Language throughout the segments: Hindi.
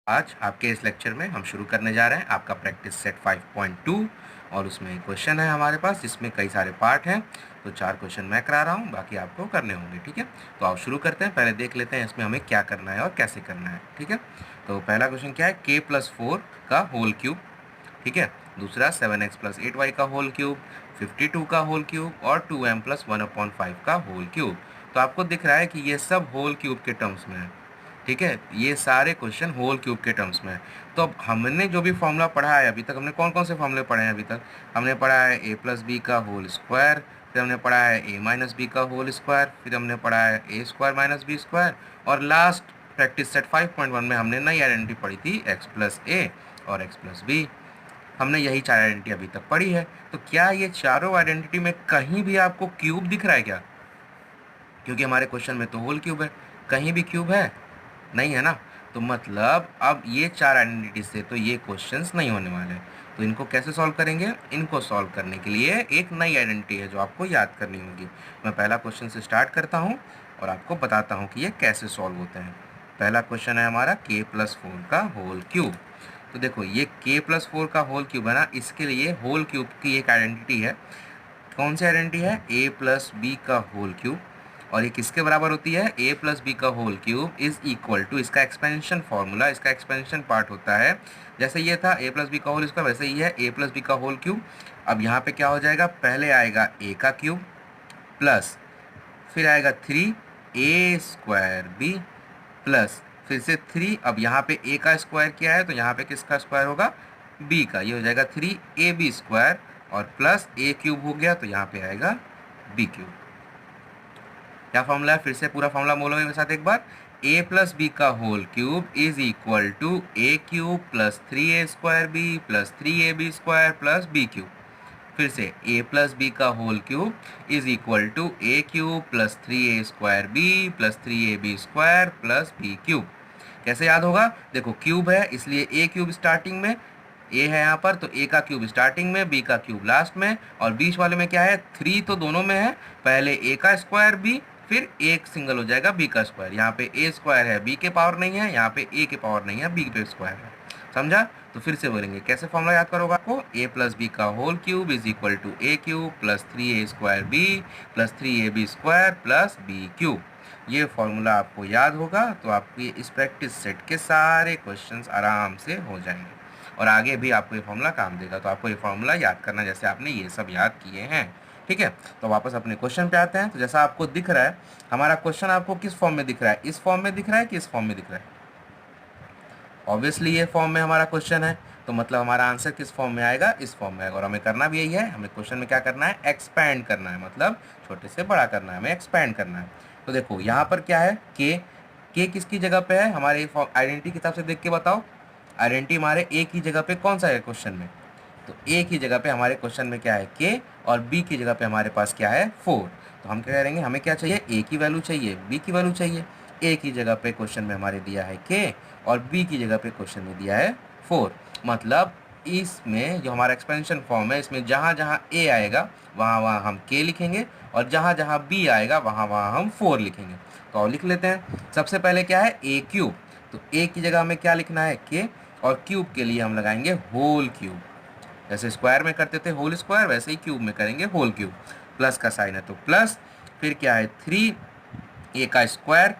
आज आपके इस लेक्चर में हम शुरू करने जा रहे हैं आपका प्रैक्टिस सेट 5.2 और उसमें क्वेश्चन है हमारे पास जिसमें कई सारे पार्ट हैं। तो 4 क्वेश्चन मैं करा रहा हूँ, बाकी आपको करने होंगे। ठीक है, तो आओ शुरू करते हैं। पहले देख लेते हैं इसमें हमें क्या करना है और कैसे करना है। ठीक है, तो पहला क्वेश्चन क्या है, k+4 का होल क्यूब। ठीक है, दूसरा 7x+8y का होल क्यूब, 52 का होल क्यूब और 2m+1/5 का होल क्यूब। तो आपको दिख रहा है कि ये सब होल क्यूब के टर्म्स में है। ठीक है, ये सारे क्वेश्चन होल क्यूब के टर्म्स में है। तो अब हमने जो भी फॉर्मूला पढ़ा है अभी तक, हमने कौन कौन से फॉर्मूले पढ़े हैं अभी तक? हमने पढ़ा है a+b का होल स्क्वायर, फिर हमने पढ़ा है a-b का होल स्क्वायर, फिर हमने पढ़ा है a² - b² और लास्ट प्रैक्टिस सेट 5.1 में हमने नई आइडेंटिटी पढ़ी थी x+a और x+b। हमने यही 4 आइडेंटिटी अभी तक पढ़ी है। तो क्या ये चारों आइडेंटिटी में कहीं भी आपको क्यूब दिख रहा है क्या? क्योंकि हमारे क्वेश्चन में तो होल क्यूब है, कहीं भी क्यूब है नहीं, है ना? तो मतलब अब ये 4 आइडेंटिटी से तो ये क्वेश्चंस नहीं होने वाले। तो इनको कैसे सॉल्व करेंगे? इनको सॉल्व करने के लिए एक नई आइडेंटिटी है जो आपको याद करनी होगी। मैं पहला क्वेश्चन से स्टार्ट करता हूँ और आपको बताता हूँ कि ये कैसे सॉल्व होते हैं। पहला क्वेश्चन है हमारा k+4 का होल क्यूब। तो देखो ये k+4 का होल क्यूब है ना, इसके लिए होल क्यूब की एक आइडेंटिटी है। कौन सी आइडेंटिटी है? a+b का होल क्यूब। और ये किसके बराबर होती है? a+b का whole cube is equal to, इसका एक्सपेंशन फॉर्मूला, इसका एक्सपेंशन पार्ट होता है, जैसे ये था a+b का होल स्क्वायर, वैसे ही है a+b का होल क्यूब। अब यहाँ पे क्या हो जाएगा, पहले आएगा a का क्यूब प्लस फिर आएगा 3a²b प्लस फिर से 3। अब यहाँ पे a का स्क्वायर क्या है, तो यहाँ पे किसका स्क्वायर होगा? b का। ये हो जाएगा 3ab² और प्लस a क्यूब हो गया, तो यहाँ पे आएगा b क्यूब। क्या फॉर्मूला है? फिर से पूरा फॉर्मूला बोलोगे मेरे साथ एक बार। a+b का whole cube is equal to a³ plus 3a² b plus 3ab² plus b cube. फिर से a+b का whole cube is equal to a³ plus 3a² b plus 3ab² plus b cube. कैसे याद होगा? देखो क्यूब है इसलिए a³ स्टार्टिंग में, a है यहाँ पर तो a का क्यूब स्टार्टिंग में, b का क्यूब लास्ट में, और बीच वाले में क्या है? 3 तो दोनों में है, पहले a का स्क्वायर b फिर एक सिंगल हो जाएगा b का स्क्वायर। यहाँ पे a स्क्वायर है, b के पावर नहीं है, यहाँ पे a के पावर नहीं है, b पे स्क्वायर है। समझा? तो फिर से बोलेंगे कैसे फॉर्मूला याद करोगे आपको? a+b का whole cube is equal to a³ plus 3a² b plus 3ab² plus b cube. ये फॉर्मूला आपको याद होगा तो आपके इस प्रैक्टिस सेट के सारे क्वेश्चंस आराम से हो जाएंगे और आगे भी आपको ये फॉर्मूला काम देगा। तो आपको ये फॉर्मूला याद करना जैसे आपने ये सब याद किए हैं। ठीक है, तो वापस अपने क्वेश्चन पे आते हैं। तो जैसा आपको दिख रहा है, हमारा क्वेश्चन आपको किस फॉर्म में दिख रहा है? इस फॉर्म में दिख रहा है कि इस फॉर्म में दिख रहा है? ऑब्वियसली ये फॉर्म में हमारा क्वेश्चन है, तो मतलब हमारा आंसर किस फॉर्म में आएगा? इस फॉर्म में आएगा। और हमें करना भी यही है, हमें क्वेश्चन में क्या करना है? एक्सपैंड करना है, मतलब छोटे से बड़ा करना है, हमें एक्सपैंड करना है। तो देखो यहाँ पर क्या है, के किसकी जगह पे है? हमारे आइडेंटिटी किताब से देख के बताओ, आइडेंटिटी हमारे ए की जगह पे कौन सा है क्वेश्चन में? तो ए की जगह पे हमारे क्वेश्चन में क्या है? के। और बी की जगह पे हमारे पास क्या है? 4। तो हम क्या करेंगे, हमें क्या चाहिए? ए की वैल्यू चाहिए, बी की वैल्यू चाहिए। ए की जगह पे क्वेश्चन में हमारे दिया है के और बी की जगह पे क्वेश्चन में दिया है 4। मतलब इसमें जो हमारा एक्सपेंशन फॉर्म है, इसमें जहाँ जहाँ ए आएगा वहाँ वहाँ हम के लिखेंगे और जहाँ जहाँ बी आएगा वहाँ वहाँ हम 4 लिखेंगे। तो और लिख लेते हैं। सबसे पहले क्या है? ए क्यूब। तो ए की जगह हमें क्या लिखना है? के। और क्यूब के लिए हम लगाएंगे होल क्यूब। जैसे स्क्वायर में करते थे होल स्क्वायर, वैसे ही क्यूब में करेंगे होल क्यूब। प्लस का साइन है तो प्लस, फिर क्या है? 3 ए का स्क्वायर,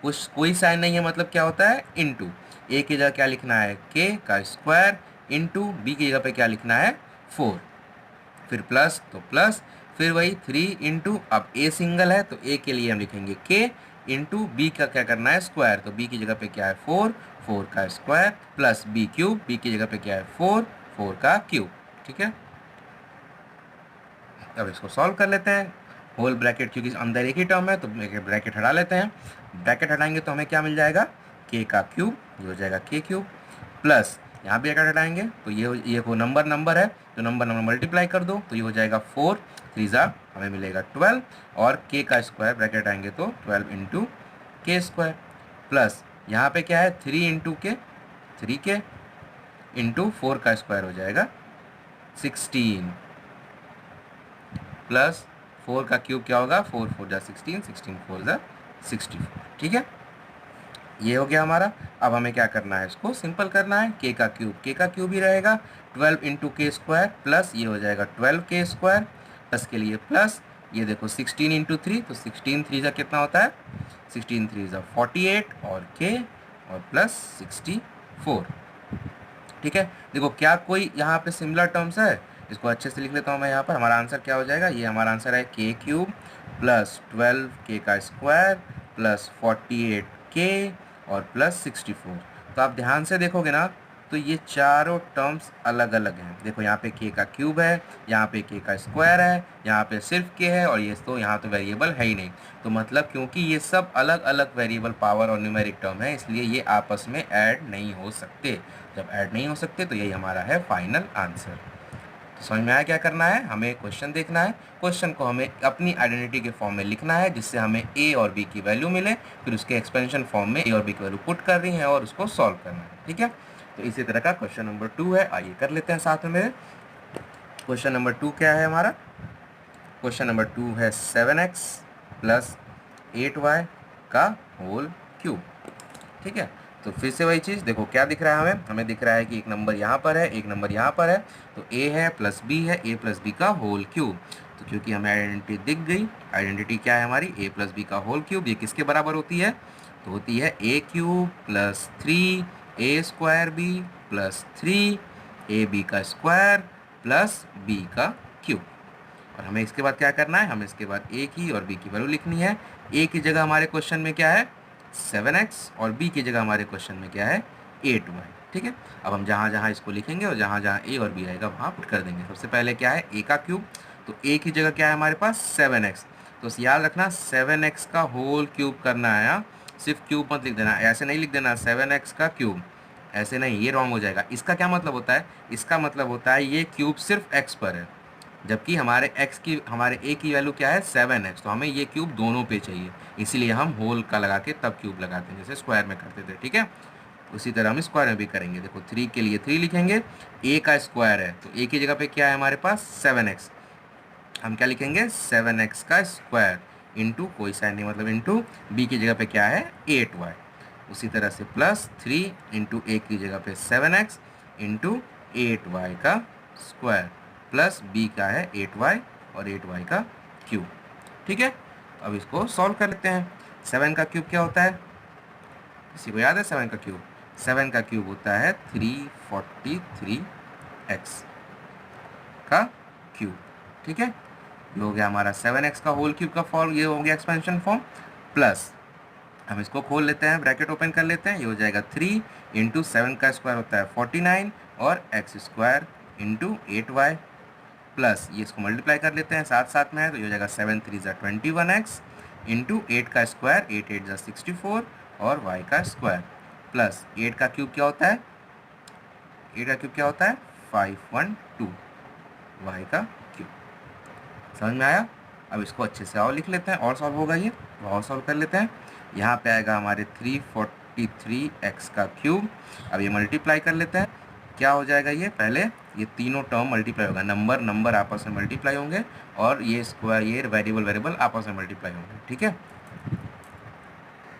कुछ कोई साइन नहीं है मतलब क्या होता है? इनटू। ए की जगह क्या लिखना है? के का स्क्वायर इनटू बी की जगह पे क्या लिखना है? 4। फिर प्लस तो प्लस, फिर वही 3 इंटू, अब ए सिंगल है तो ए के लिए हम लिखेंगे के इंटू बी का क्या करना है? स्क्वायर। तो बी की जगह पे क्या है? 4, 4 का square plus B cube, B की जगह पे क्या है? 4, 4 का क्यूब। ठीक है, अब इसको सॉल्व कर लेते हैं। होल ब्रैकेट क्योंकि अंदर एक ही टर्म है तो ब्रैकेट हटा लेते हैं। ब्रैकेट हटाएंगे तो हमें क्या मिल जाएगा? के का क्यूब, ये हो जाएगा के क्यूब, प्लस यहाँ भी ब्रैकेट हटाएंगे तो ये को नंबर है तो नंबर मल्टीप्लाई कर दो तो ये हो जाएगा 4 3 हमें मिलेगा 12 और के का स्क्वायर ब्रैकेट आएंगे तो 12 इंटू के स्क्वायर प्लस यहाँ पे क्या है? 3 इंटू के, 3 के इंटू 4 का स्क्वायर हो जाएगा 16 प्लस 4 का क्यूब क्या होगा? 4 4 जा 16, 16 4 जा 64। ठीक है, ये हो गया हमारा। अब हमें क्या करना है, इसको सिंपल करना है। के का क्यूब ही रहेगा 12 इंटू के स्क्वायर प्लस ये हो जाएगा 12 के स्क्वायर प्लस के लिए प्लस ये देखो 16 इंटू 3 तो 16 3 जा कितना होता है 16 3 जा 48 और के और प्लस 64। ठीक है, देखो क्या कोई यहाँ पे सिमिलर टर्म्स है, इसको अच्छे से लिख लेता हूँ मैं यहाँ पर। हमारा आंसर क्या हो जाएगा, ये हमारा आंसर है के क्यूब प्लस 12 के का स्क्वायर प्लस 48 के और प्लस 64। तो आप ध्यान से देखोगे ना तो ये चारों टर्म्स अलग अलग हैं। देखो यहाँ पे के का क्यूब है, यहाँ पे के का स्क्वायर है, यहाँ पे सिर्फ के है और ये तो यहाँ तो वेरिएबल है ही नहीं। तो मतलब क्योंकि ये सब अलग अलग वेरिएबल पावर और न्यूमेरिक टर्म है इसलिए ये आपस में ऐड नहीं हो सकते। जब ऐड नहीं हो सकते तो यही हमारा है फाइनल आंसर। तो समझ में आया क्या करना है, हमें क्वेश्चन देखना है, क्वेश्चन को हमें अपनी आइडेंटिटी के फॉर्म में लिखना है जिससे हमें ए और बी की वैल्यू मिले, फिर उसके एक्सपेंशन फॉर्म में ए और बी की वैल्यू पुट कर रही है और उसको सॉल्व करना है। ठीक है, तो इसी तरह का क्वेश्चन नंबर 2 है, आइए कर लेते हैं साथ में मेरे। क्वेश्चन नंबर 2 क्या है हमारा, क्वेश्चन नंबर 2 है 7x प्लस 8y का होल क्यूब। ठीक है, तो फिर से वही चीज़, देखो क्या दिख रहा है हमें दिख रहा है कि एक नंबर यहाँ पर है, एक नंबर यहाँ पर है, तो a है प्लस b है, a प्लस बी का होल क्यूब। तो क्योंकि हमें आइडेंटिटी दिख गई, आइडेंटिटी क्या है हमारी, a प्लस बी का होल क्यूब, ये किसके बराबर होती है, तो होती है a cube plus 3 a square b plus 3 ab का स्क्वायर प्लस b का क्यूब। और हमें इसके बाद क्या करना है, हमें इसके बाद a की और b की वैल्यू लिखनी है। a की जगह हमारे क्वेश्चन में क्या है 7x और b की जगह हमारे क्वेश्चन में क्या है 8y। ठीक है, अब हम जहाँ जहाँ इसको लिखेंगे और जहाँ जहाँ a और b आएगा वहाँ पुट कर देंगे। सबसे पहले क्या है a का क्यूब, तो a की जगह क्या है हमारे पास 7x, तो याद रखना 7x का होल क्यूब करना है। हाँ? सिर्फ क्यूब मत लिख देना, ऐसे नहीं लिख देना 7x का क्यूब, ऐसे नहीं, ये रॉन्ग हो जाएगा। इसका क्या मतलब होता है, इसका मतलब होता है ये क्यूब सिर्फ x पर है, जबकि हमारे हमारे a की वैल्यू क्या है 7x, तो हमें ये क्यूब दोनों पे चाहिए, इसीलिए हम होल का लगा के तब क्यूब लगाते हैं जैसे स्क्वायर में करते थे। ठीक है, उसी तरह हम स्क्वायर में भी करेंगे। देखो 3 के लिए 3 लिखेंगे, a का स्क्वायर है तो a की जगह पे क्या है हमारे पास 7x, हम क्या लिखेंगे 7x का स्क्वायर इंटू कोई साइन नहीं मतलब इंटू b की जगह पे क्या है 8y। उसी तरह से प्लस 3 इंटू a की जगह पे 7x इंटू 8y का स्क्वायर प्लस b का है 8y और 8y का क्यूब। ठीक है, अब इसको सॉल्व कर लेते हैं। 7 का क्यूब क्या होता है, किसी को याद है 7 का क्यूब, 7 का क्यूब होता है 343x का क्यूब। ठीक है, ये हो गया हमारा 7x का होल क्यूब का फॉर्म, ये हो गया एक्सपेंशन फॉर्म, प्लस हम इसको खोल लेते हैं, ब्रैकेट ओपन कर लेते हैं, ये हो जाएगा 3 इंटू 7 का स्क्वायर होता है 49 और x square into 8y plus ये इसको मल्टीप्लाई कर लेते हैं साथ साथ में है, तो ये हो जाएगा 7 3 जा 21x इंटू 8 का स्क्वायर 8 8 जा 64 और y का स्क्वायर प्लस 8 का क्यूब क्या होता है, 8 का क्यूब क्या होता है 512 y का क्यूब। समझ में आया, अब इसको अच्छे से और लिख लेते हैं और सॉल्व होगा, ये और सॉल्व कर लेते हैं। यहाँ पे आएगा हमारे 343x का क्यूब, अब ये मल्टीप्लाई कर लेते हैं, क्या हो जाएगा ये, पहले ये तीनों टर्म मल्टीप्लाई होगा, नंबर नंबर आपस में मल्टीप्लाई होंगे और ये स्क्वायर ये वेरिएबल वेरिएबल आपस में मल्टीप्लाई होंगे। ठीक है,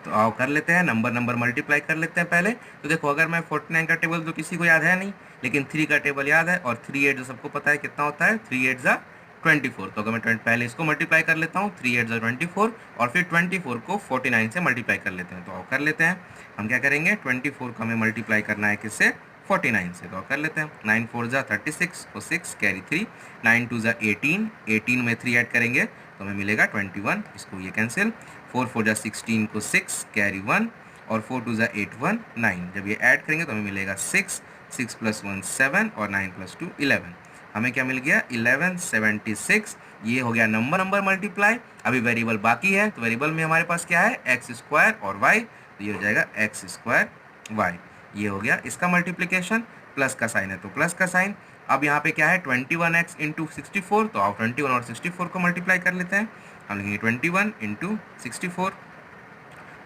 तो आओ कर लेते हैं, नंबर नंबर मल्टीप्लाई कर लेते हैं पहले। तो देखो अगर मैं 49 का टेबल तो किसी को याद है नहीं, लेकिन 3 का टेबल याद है और 3 8 जो सबको पता है कितना होता है 3 8 जा 24। तो अगर मैं पहले इसको मल्टीप्लाई कर लेता हूँ 3 8 जा 24 और फिर 24 को 49 से मल्टीप्लाई कर लेते हैं। तो आओ कर लेते हैं, हम क्या करेंगे 24 को हमें मल्टीप्लाई करना है किससे 49 से, तो आओ कर लेते हैं। 9 4 जा 36 को 6 कैरी 3, 9 2 जा 18, 18 में 3 ऐड करेंगे तो हमें मिलेगा 21, इसको ये कैंसिल, 4 4 जा 16 को 6 कैरी 1 और 4 2 जा 8 1 9, जब ये ऐड करेंगे तो हमें मिलेगा 6 6 प्लस 1 7 और 9 प्लस 2 11, हमें क्या मिल गया 1176। ये हो गया नंबर नंबर मल्टीप्लाई। अभी वेरिएबल बाकी है, तो वेरिएबल में हमारे पास क्या है एक्स स्क्वायर और वाई, तो ये हो जाएगा एक्स स्क्वायर वाई, ये हो गया इसका मल्टीप्लिकेशन, प्लस का साइन है तो प्लस का साइन। अब यहाँ पे क्या है 21x इंटू 64, तो आप 21 और 64 को मल्टीप्लाई कर लेते हैं, हम लिखेंगे 21 इंटू 64,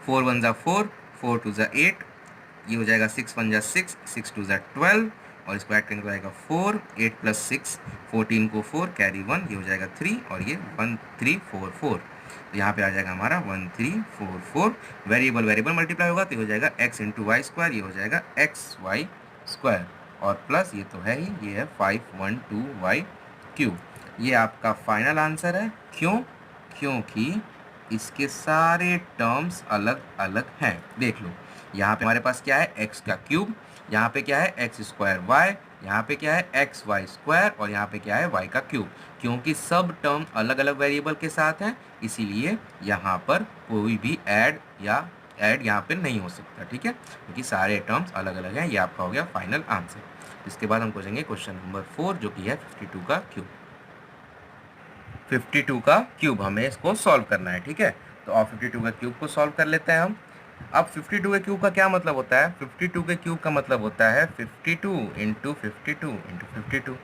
4 1 जा 4, 4 2 जा 8, ये हो जाएगा 6 1 जा 6, 6 2 जा 12 और इसको ऐड करेंगे तो आएगा 4, 8 प्लस 6 14 को 4 कैरी 1, ये हो जाएगा 3 और ये 1344। तो यहाँ पे आ जाएगा हमारा 1344। वेरिएबल वेरिएबल मल्टीप्लाई होगा तो ये हो जाएगा x इंटू वाई स्क्वायर, ये हो जाएगा एक्स वाई स्क्वायर, और प्लस ये तो है ही, ये है 512y क्यूब। ये आपका फाइनल आंसर है। क्यों? क्योंकि इसके सारे टर्म्स अलग अलग हैं। देख लो, यहाँ पे हमारे पास क्या है, x का क्यूब, यहाँ पे क्या है एक्स स्क्वायर वाई, यहाँ पे क्या है एक्स वाई स्क्वायर, और यहाँ पे क्या है y का क्यूब। क्योंकि सब टर्म अलग अलग वेरिएबल के साथ हैं, इसीलिए यहाँ पर कोई भी ऐड यहाँ पे नहीं हो सकता, ठीक है, क्योंकि सारे टर्म्स अलग अलग हैं। ये आपका हो गया फाइनल आंसर। इसके बाद हम पूछेंगे क्वेश्चन नंबर 4, जो कि है 52 का क्यूब। 52 का क्यूब हमें इसको सॉल्व करना है, ठीक है। तो अब 52 का क्यूब को सॉल्व कर लेते हैं हम। अब 52 के क्यूब का क्या मतलब होता है? 52 के क्यूब का मतलब होता है 52 इंटू 52 इंटू 52।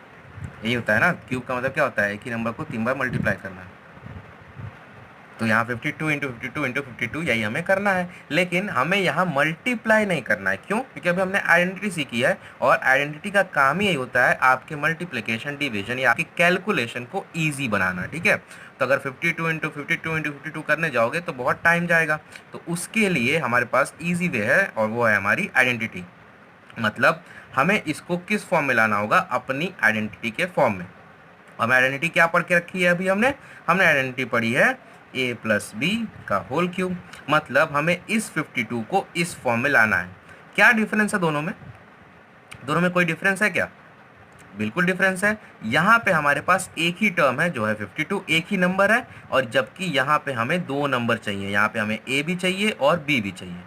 यही होता है ना। क्यूब का मतलब क्या होता है? एक ही नंबर को 3 बार मल्टीप्लाई करना है। तो यहाँ 52 इंटू 52 इंटू 52 यही हमें करना है, लेकिन हमें यहाँ मल्टीप्लाई नहीं करना है। क्यों? क्योंकि अभी हमने आइडेंटिटी सीखी है, और आइडेंटिटी का काम ही यही होता है आपके मल्टीप्लिकेशन, डिवीजन या आपकी कैलकुलेशन को ईजी बनाना, ठीक है। तो अगर 52 इंटू 52 इंटू 52 करने जाओगे तो बहुत टाइम जाएगा। तो उसके लिए हमारे पास ईजी वे है, और वो है हमारी आइडेंटिटी। मतलब हमें इसको किस फॉर्म में लाना होगा? अपनी आइडेंटिटी के फॉर्म में। हमें आइडेंटिटी क्या पढ़ के रखी है? अभी हमने आइडेंटिटी पढ़ी है a प्लस बी का होल क्यूब। मतलब हमें इस 52 को इस फॉर्म में लाना है। क्या डिफरेंस है दोनों में? दोनों में कोई डिफरेंस है क्या? बिल्कुल डिफरेंस है। यहाँ पे हमारे पास एक ही टर्म है जो है 52, एक ही नंबर है, और जबकि यहाँ पे हमें 2 नंबर चाहिए। यहाँ पे हमें a भी चाहिए और b भी चाहिए,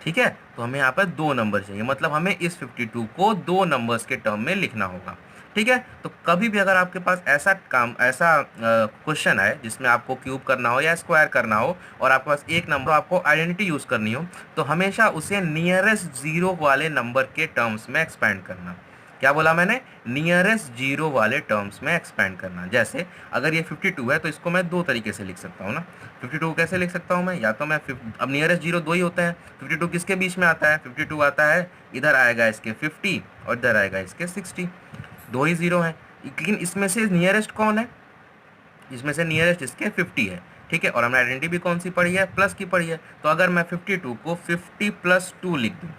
ठीक है। तो हमें यहाँ पर 2 नंबर चाहिए, मतलब हमें इस 52 को 2 नंबर्स के टर्म में लिखना होगा, ठीक है। तो कभी भी अगर आपके पास ऐसा क्वेश्चन है जिसमें आपको क्यूब करना हो या स्क्वायर करना हो, और आपके पास एक नंबर आपको आइडेंटिटी यूज़ करनी हो, तो हमेशा उसे नियरेस्ट जीरो वाले नंबर के टर्म्स में एक्सपेंड करना। क्या बोला मैंने? नियरेस्ट जीरो वाले टर्म्स में एक्सपेंड करना। जैसे अगर ये 52 है तो इसको मैं 2 तरीके से लिख सकता हूँ ना। 52 कैसे लिख सकता हूँ मैं? या तो मैं अब नियरेस्ट जीरो 2 ही होते हैं। 52 किसके बीच में आता है? 52 आता है, इधर आएगा इसके 50 और इधर आएगा इसके 60, 2 ही जीरो हैं। लेकिन इसमें से नियरेस्ट कौन है? इसमें से नियरेस्ट इसके 50 है, ठीक है। और हमने आइडेंटिटी भी कौन सी पढ़ी है? प्लस की पढ़ी है। तो अगर मैं 52 को 50 प्लस 2 लिख दूँ,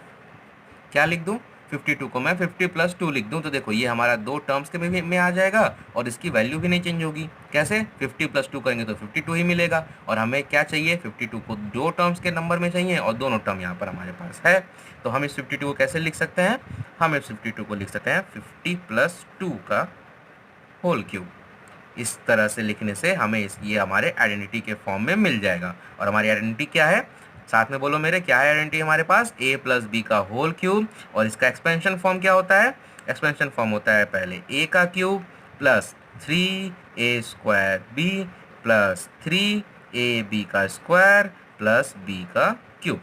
क्या लिख दूँ? 52 को मैं 50 प्लस 2 लिख दूँ, तो देखो ये हमारा 2 टर्म्स के में आ जाएगा, और इसकी वैल्यू भी नहीं चेंज होगी। कैसे? 50 प्लस 2 करेंगे तो 52 ही मिलेगा। और हमें क्या चाहिए? 52 को 2 टर्म्स के नंबर में चाहिए, और दोनों टर्म यहाँ पर हमारे पास है। तो हम इस 52 को कैसे लिख सकते हैं? हम इस 52 को लिख सकते हैं 50 प्लस 2 का होल क्यूब। इस तरह से लिखने से हमें ये हमारे आइडेंटिटी के फॉर्म में मिल जाएगा। और हमारी आइडेंटिटी क्या है? साथ में बोलो मेरे, क्या है आइडेंटिटी हमारे पास? a प्लस बी का होल क्यूब। और इसका एक्सपेंशन फॉर्म क्या होता है? एक्सपेंशन फॉर्म होता है पहले a का cube plus 3a square b plus 3ab का स्क्वायर प्लस b का क्यूब।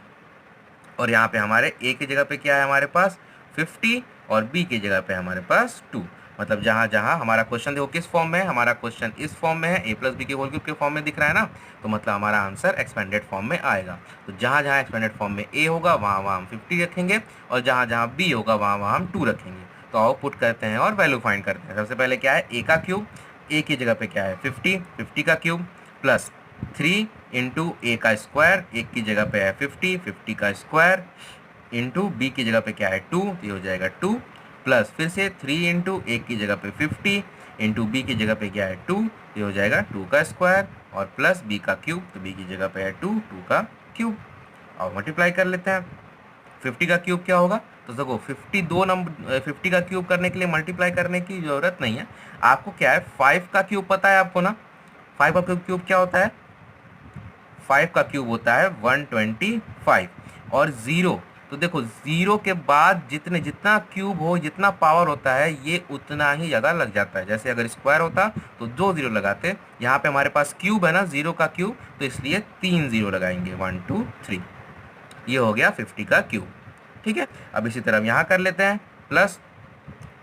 और यहाँ पे हमारे a की जगह पे क्या है हमारे पास? 50, और b की जगह पे हमारे पास 2। मतलब जहाँ जहाँ हमारा क्वेश्चन देखो किस फॉर्म में है, हमारा क्वेश्चन इस फॉर्म में है, a प्लस बी के होल क्यूब के फॉर्म में दिख रहा है ना, तो मतलब हमारा आंसर एक्सपेंडेड फॉर्म में आएगा। तो जहाँ जहाँ एक्सपेंडेड फॉर्म में a होगा वहाँ वहाँ हम 50 रखेंगे, और जहाँ जहाँ b होगा वहाँ वहाँ हम 2 रखेंगे। तो आओ पुट करते हैं और वैल्यू फाइंड करते हैं। सबसे पहले क्या है? a का क्यूब, a की जगह पे क्या है? 50 का क्यूब प्लस 3 इंटू ए का स्क्वायर, एक की जगह पे है 50 का स्क्वायर, इंटू बी की जगह पे क्या है? 2, तो ये हो जाएगा 2, प्लस फिर से 3 इंटू एक की जगह पे 50 इंटू बी की जगह पे क्या है? 2, ये हो जाएगा 2 का स्क्वायर, और प्लस बी का क्यूब, तो बी की जगह पे है 2 का क्यूब। और मल्टीप्लाई कर लेते हैं। 50 का क्यूब क्या होगा? तो देखो 50 का क्यूब करने के लिए मल्टीप्लाई करने की ज़रूरत नहीं है। आपको क्या है? 5 का क्यूब पता है आपको ना। 5 का क्यूब क्या होता है? 5 का क्यूब होता है 125, और 0, तो देखो 0 के बाद जितना क्यूब हो, जितना पावर होता है, ये उतना ही जगह लग जाता है। जैसे अगर स्क्वायर होता तो 2 0 लगाते, यहाँ पे हमारे पास क्यूब है ना, 0 का क्यूब, तो इसलिए 3 0 लगाएंगे, 1 2 3। ये हो गया 50 का क्यूब, ठीक है। अब इसी तरह यहाँ कर लेते हैं, प्लस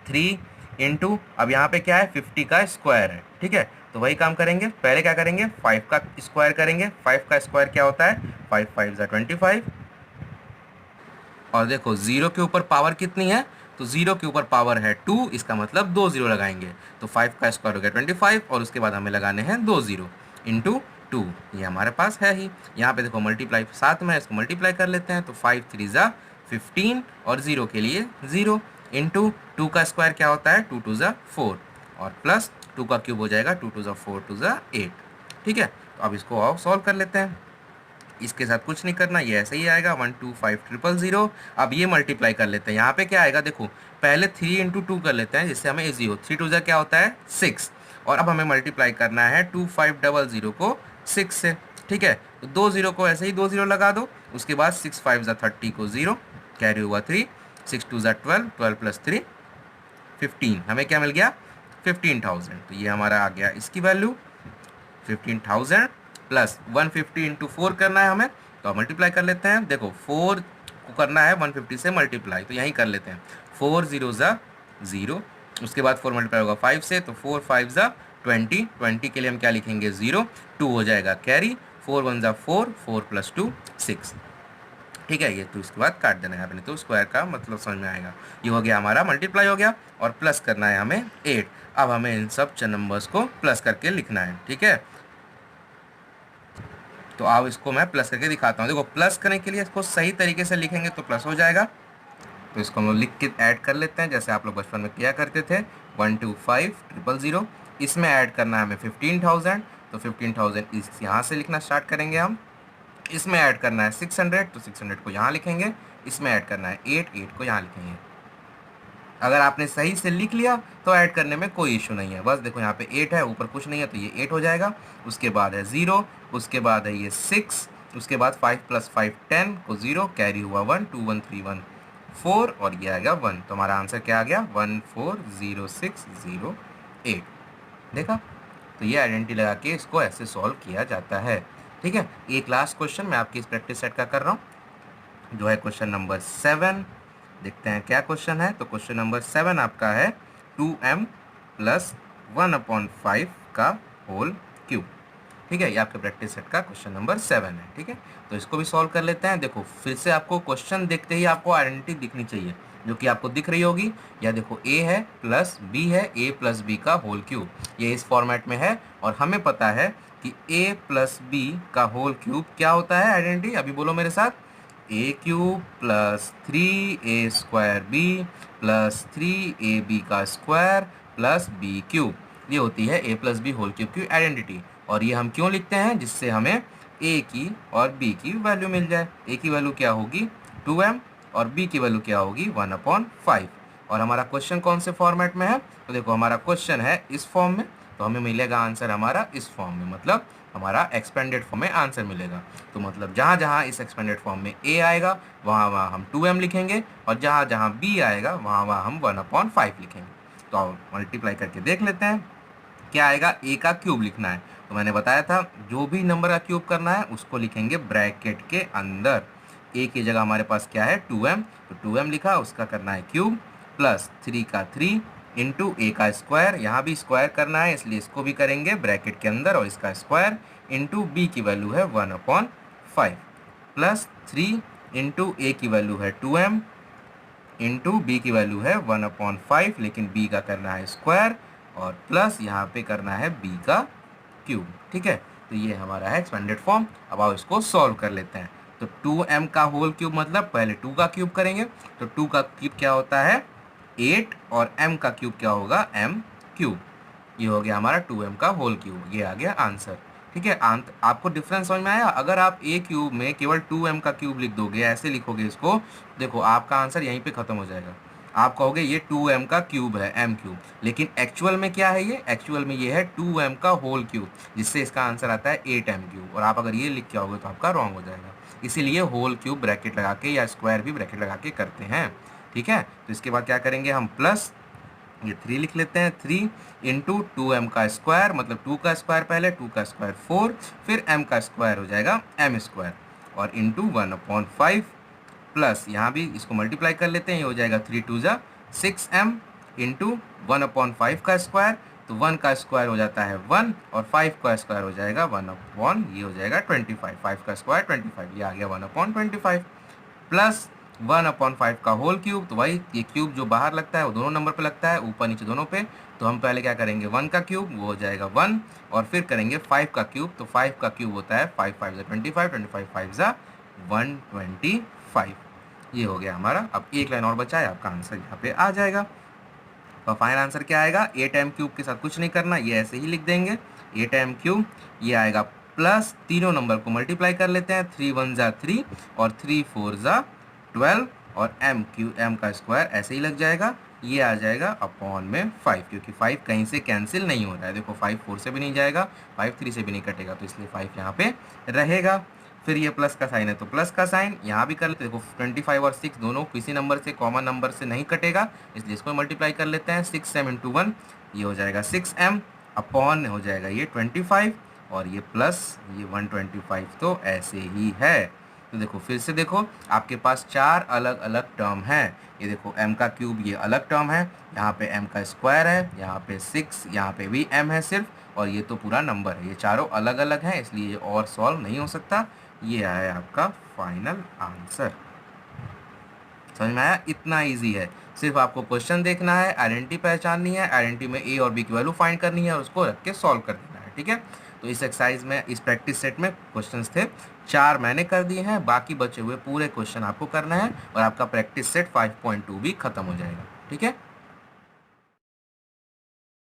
3 इंटू, अब यहाँ पे क्या है? 50 का स्क्वायर है, ठीक है। तो वही काम करेंगे। पहले क्या करेंगे? 5 का स्क्वायर करेंगे। 5 का स्क्वायर क्या होता है? 5 5 25। और देखो 0 के ऊपर पावर कितनी है? तो 0 के ऊपर पावर है 2, इसका मतलब 2 0 लगाएंगे। तो 5 का स्क्वायर हो गया 25, और उसके बाद हमें लगाने हैं 2 0 इंटू 2, ये हमारे पास है ही। यहाँ पे देखो मल्टीप्लाई साथ में है, इसको मल्टीप्लाई कर लेते हैं तो 5 3 ज़ा 15 और 0 के लिए 0 इंटू 2 का स्क्वायर क्या होता है 2 2 ज़ा 4 और प्लस 2 का क्यूब हो जाएगा 2 2 ज़ा 4 2 ज़ा 8। ठीक है, तो अब इसको और सॉल्व कर लेते हैं। इसके साथ कुछ नहीं करना, ये ऐसे ही आएगा 1 2 5 0 0 0। अब ये मल्टीप्लाई कर लेते हैं, यहाँ पे क्या आएगा देखो, पहले 3 इंटू 2 कर लेते हैं जिससे हमें इजी हो। 3 2 ज़ा क्या होता है 6 और अब हमें मल्टीप्लाई करना है 2500 को 6 से। ठीक है, तो 2 0 को ऐसे ही 2 0 लगा दो, उसके बाद 6 5 ज़ा 30 को 0 कैरी हुआ 3, 6 2 ज़ा 12, 12 प्लस 3 15, हमें क्या मिल गया 15,000। तो ये हमारा आ गया इसकी वैल्यू 15,000 प्लस 150 इंटू 4 करना है हमें, तो मल्टीप्लाई कर लेते हैं। देखो 4 को करना है 150 से मल्टीप्लाई, तो यहीं कर लेते हैं 4 0 ज़ा 0, उसके बाद 4 मल्टीप्लाई होगा 5 से, तो 4 5 ज़ा 20, 20 के लिए हम क्या लिखेंगे 0, 2 हो जाएगा कैरी, 4 1 ज़ा 4, 4 प्लस 2 6। ठीक है, ये तो इसके बाद काट देना है आपने, तो स्क्वायर का मतलब समझ में आएगा। ये हो गया हमारा मल्टीप्लाई हो गया और प्लस करना है हमें 8। अब हमें इन सब नंबर्स को प्लस करके लिखना है। ठीक है, तो अब इसको मैं प्लस करके दिखाता हूँ। देखो प्लस करने के लिए इसको सही तरीके से लिखेंगे तो प्लस हो जाएगा, तो इसको हम लोग लिख के ऐड कर लेते हैं जैसे आप लोग बचपन में किया करते थे 1 2 5 0 0 0। इसमें ऐड करना है हमें 15,000, तो 15,000 इस यहाँ से लिखना स्टार्ट करेंगे हम। इसमें ऐड करना है 600, तो 600 को यहाँ लिखेंगे। इसमें ऐड करना है 8, 8 को यहाँ लिखेंगे। अगर आपने सही से लिख लिया तो ऐड करने में कोई इशू नहीं है। बस देखो यहाँ पे 8 है, ऊपर कुछ नहीं है तो ये 8 हो जाएगा। उसके बाद है 0, उसके बाद है ये 6, उसके बाद 5 प्लस 5 10 को 0 कैरी हुआ 1 2 1 3 1 4 और ये आ गया 1। तो हमारा आंसर क्या आ गया 140608। देखा, तो ये आइडेंटिटी लगा के इसको ऐसे सॉल्व किया जाता है। ठीक है, एक लास्ट क्वेश्चन मैं आपकी इस प्रैक्टिस सेट का कर रहा हूँ जो है क्वेश्चन नंबर 7। देखते हैं क्या क्वेश्चन है। तो क्वेश्चन नंबर 7 आपका है 2m प्लस 1/5 का होल क्यूब। ठीक है, ये आपके प्रैक्टिस सेट का क्वेश्चन नंबर 7 है। ठीक है, तो इसको भी सॉल्व कर लेते हैं। देखो फिर से आपको क्वेश्चन देखते ही आपको आइडेंटिटी दिखनी चाहिए जो कि आपको दिख रही होगी। या देखो a है प्लस b है, a प्लस b का होल क्यूब, ये इस फॉर्मेट में है और हमें पता है कि a प्लस b का होल क्यूब क्या होता है। आइडेंटिटी अभी बोलो मेरे साथ, a cube plus 3a square b plus 3ab का स्क्वायर प्लस b क्यूब, ये होती है a plus B whole cube की आइडेंटिटी। और ये हम क्यों लिखते हैं, जिससे हमें a की और b की वैल्यू मिल जाए। a की वैल्यू क्या होगी 2m और b की वैल्यू क्या होगी 1/5। और हमारा क्वेश्चन कौन से फॉर्मेट में है, तो देखो हमारा क्वेश्चन है इस फॉर्म में, तो हमें मिलेगा आंसर हमारा इस फॉर्म में, मतलब हमारा एक्सपेंडेड फॉर्म में आंसर मिलेगा। तो मतलब जहाँ जहाँ इस एक्सपेंडेड फॉर्म में a आएगा वहाँ वहाँ हम 2m लिखेंगे और जहाँ जहाँ b आएगा वहाँ वहाँ हम 1/5 लिखेंगे। तो अब मल्टीप्लाई करके देख लेते हैं क्या आएगा। a का क्यूब लिखना है, तो मैंने बताया था जो भी नंबर का क्यूब करना है उसको लिखेंगे ब्रैकेट के अंदर। a की जगह हमारे पास क्या है 2m, तो 2m लिखा, उसका करना है क्यूब प्लस 3 का 3 इंटू a का स्क्वायर, यहाँ भी स्क्वायर करना है इसलिए इसको भी करेंगे ब्रैकेट के अंदर और इसका स्क्वायर इंटू b की वैल्यू है 1/5 प्लस 3 इंटू a की वैल्यू है 2m इंटू b की वैल्यू है 1/5, लेकिन b का करना है स्क्वायर और प्लस यहाँ पे करना है b का क्यूब। ठीक है, तो ये हमारा है एक्सपेंडेड फॉर्म। अब आओ इसको सॉल्व कर लेते हैं। तो 2m का होल क्यूब मतलब पहले 2 का क्यूब करेंगे, तो 2 का क्यूब क्या होता है 8 और m का क्यूब क्या होगा m क्यूब। ये हो गया हमारा 2m का होल क्यूब, ये आ गया आंसर। ठीक है, आपको डिफरेंस समझ में आया। अगर आप a क्यूब में केवल 2m का क्यूब लिख दोगे, ऐसे लिखोगे इसको, देखो आपका आंसर यहीं पे खत्म हो जाएगा। आप कहोगे ये 2m का क्यूब है m क्यूब, लेकिन एक्चुअल में क्या है, ये एक्चुअल में ये है 2m का होल क्यूब, जिससे इसका आंसर आता है 8m क्यूब। और आप अगर ये लिख के आओगे तो आपका रॉन्ग हो जाएगा। इसीलिए होल क्यूब ब्रैकेट लगा के या स्क्वायर भी ब्रैकेट लगा के करते हैं। ठीक है, तो इसके बाद क्या करेंगे हम, प्लस ये 3 लिख लेते हैं, 3 इंटू 2m का स्क्वायर, मतलब 2 का स्क्वायर पहले, 2 का स्क्वायर 4, फिर m का स्क्वायर हो जाएगा m स्क्वायर और इंटू 1/5 प्लस यहाँ भी इसको मल्टीप्लाई कर लेते हैं, ये हो जाएगा 3 2 ज़ा 6m इंटू 1/5 का स्क्वायर, तो 1 का स्क्वायर हो जाता है 1 और 5 का स्क्वायर हो जाएगा 1/, ये हो जाएगा 25, 5 का स्क्वायर 25, ये आ गया 1/25 प्लस 1/5 का होल क्यूब, तो वही ये क्यूब जो बाहर लगता है वो दोनों नंबर पे लगता है, ऊपर नीचे दोनों पे। तो हम पहले क्या करेंगे, 1 का क्यूब वो हो जाएगा 1, और फिर करेंगे 5 का क्यूब, तो 5 का क्यूब होता है 5 5 25, 25 5 125। ये हो गया हमारा। अब एक लाइन और बचा है, आपका आंसर यहाँ पे आ जाएगा। तो फाइनल आंसर क्या आएगा, 8m क्यूब के साथ कुछ नहीं करना, ये ऐसे ही लिख देंगे 8m क्यूब। ये आएगा प्लस तीनों नंबर को मल्टीप्लाई कर लेते हैं, 3 1 ज़ा 3 और 3 4 ज़ा 12, और m का स्क्वायर ऐसे ही लग जाएगा, ये आ जाएगा अपॉन में 5, क्योंकि 5 कहीं से कैंसिल नहीं हो रहा है। देखो 5 4 से भी नहीं जाएगा, 5 3 से भी नहीं कटेगा, तो इसलिए 5 यहाँ पे रहेगा। फिर ये प्लस का साइन है तो प्लस का साइन यहाँ भी कर लेते हैं। देखो 25 और 6 दोनों किसी नंबर से, कॉमन नंबर से नहीं कटेगा, इसलिए इसको मल्टीप्लाई कर लेते हैं। 6m इंटू 1 ये हो जाएगा 6m, अपॉन हो जाएगा ये 25, और ये प्लस ये 125, तो ऐसे ही है। तो देखो फिर से देखो, आपके पास 4 अलग अलग टर्म हैं। ये देखो m का क्यूब ये अलग टर्म है, यहाँ पे m का स्क्वायर है, यहाँ पे 6, यहाँ पे भी m है सिर्फ, और ये तो पूरा नंबर है। ये चारों अलग अलग हैं, इसलिए ये और सॉल्व नहीं हो सकता। ये आया आपका फाइनल आंसर। समझ में आया? इतना इजी है, सिर्फ आपको क्वेश्चन देखना है, आइडेंटिटी पहचाननी है, आइडेंटिटी में ए और बी की वैल्यू फाइंड करनी है और उसको रख के सॉल्व कर देना है। ठीक है, तो इस एक्सरसाइज में, इस प्रैक्टिस सेट में क्वेश्चंस थे 4 मैंने कर दिए हैं, बाकी बचे हुए पूरे क्वेश्चन आपको करना है, और आपका प्रैक्टिस सेट 5.2 भी खत्म हो जाएगा। ठीक है।